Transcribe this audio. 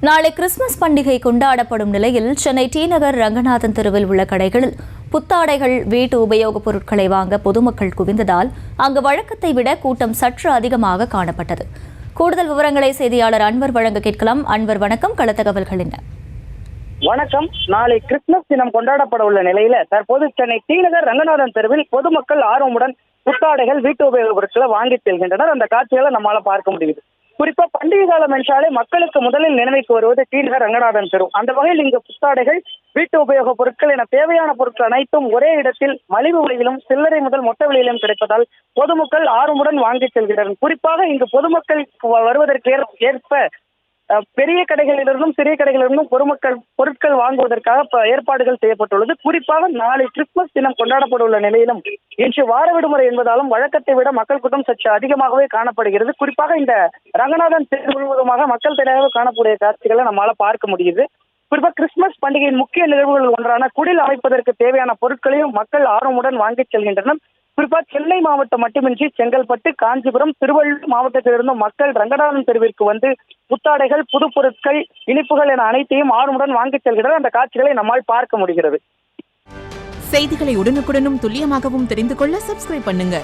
நாளை கிறிஸ்துமஸ் பண்டிகை கொண்டாடப்படும் நிலையில் சென்னை டி நகர் ரங்கநாதன் தெருவில் உள்ள கடைகளில் புத்தாடைகள், வீட்டு உபயோகப் பொருட்களை வாங்க பொதுமக்கள் குவிந்ததால் அங்கு வழக்கத்தை விட கூட்டம் சற்று அதிகமாக காணப்பட்டது. கூடுதல் விவரங்களை செய்தியாளர் அன்வர் வழங்க கேட்கலாம். அன்வர், வணக்கம். கள தகவல்கள் என்ன? வணக்கம். நாளை கிறிஸ்துமஸ் தினம் கொண்டாடப்பட உள்ள நிலையில தற்போது சென்னை டி நகர் ரங்கநாதன் தெருவில் பொதுமக்கள் ஆர்வமுடன் புத்தாடைகள், வீட்டு உபயோகப் பொருட்களை வாங்கி செல்கின்றனர். அந்த காட்சிகளை நம்மால பார்க்க முடியுது. குறிப்பா பண்டிகை காலம் என்றாலே மக்களுக்கு முதலில் நினைவுக்கு வருவது டி நகர் ரங்கநாதன் தெரு. அந்த வகையில் இங்கு புத்தாடைகள், வீட்டு உபயோகப் பொருட்கள் என தேவையான பொருட்கள் அனைத்தும் ஒரே இடத்தில் மலிவு விலையிலும் சில்லறை முதல் மொத்த விலையிலும் கிடைப்பதால் பொதுமக்கள் ஆர்வமுடன் வாங்கி செல்கின்றனர். குறிப்பாக இங்கு பொதுமக்கள் வருவதற்கு ஏற்ப பெரிய கடைகளிலிருந்தும் சிறிய கடைகளிலிருந்தும் பொருட்கள் வாங்குவதற்காக ஏற்பாடுகள் செய்யப்பட்டுள்ளது. குறிப்பாக நாளை கிறிஸ்துமஸ் தினம் கொண்டாடப்பட உள்ள நிலையிலும் இன்று வார விடுமுறை என்பதாலும் வழக்கத்தை விட மக்கள் கூட்டம் சற்று அதிகமாகவே காணப்படுகிறது. குறிப்பாக இந்த ரங்கநாதன் தெரு முழுவதுமாக மக்கள் திரளாக காணக்கூடிய காட்சிகளை நம்மால பார்க்க முடியுது. குறிப்பாக கிறிஸ்துமஸ் பண்டிகையின் முக்கிய நிகழ்வுகள் ஒன்றான குடில் அமைப்பதற்கு தேவையான பொருட்களையும் மக்கள் ஆர்வமுடன் வாங்கி செல்கின்றனர். குறிப்பாக சென்னை மாவட்டம் மட்டுமின்றி செங்கல்பட்டு, காஞ்சிபுரம், திருவள்ளூர் மாவட்டத்திலிருந்தும் மக்கள் ரங்கநாதன் தெருவிற்கு வந்து புத்தாடைகள், புது பொருட்கள், இனிப்புகள் என அனைத்தையும் ஆர்வமுடன் வாங்கி செல்கின்றனர். அந்த காட்சிகளை நம்மால் பார்க்க முடிகிறது. செய்திகளை உடனுக்குடனும் துல்லியமாகவும் தெரிந்து கொள்ள சப்ஸ்கிரைப் பண்ணுங்க.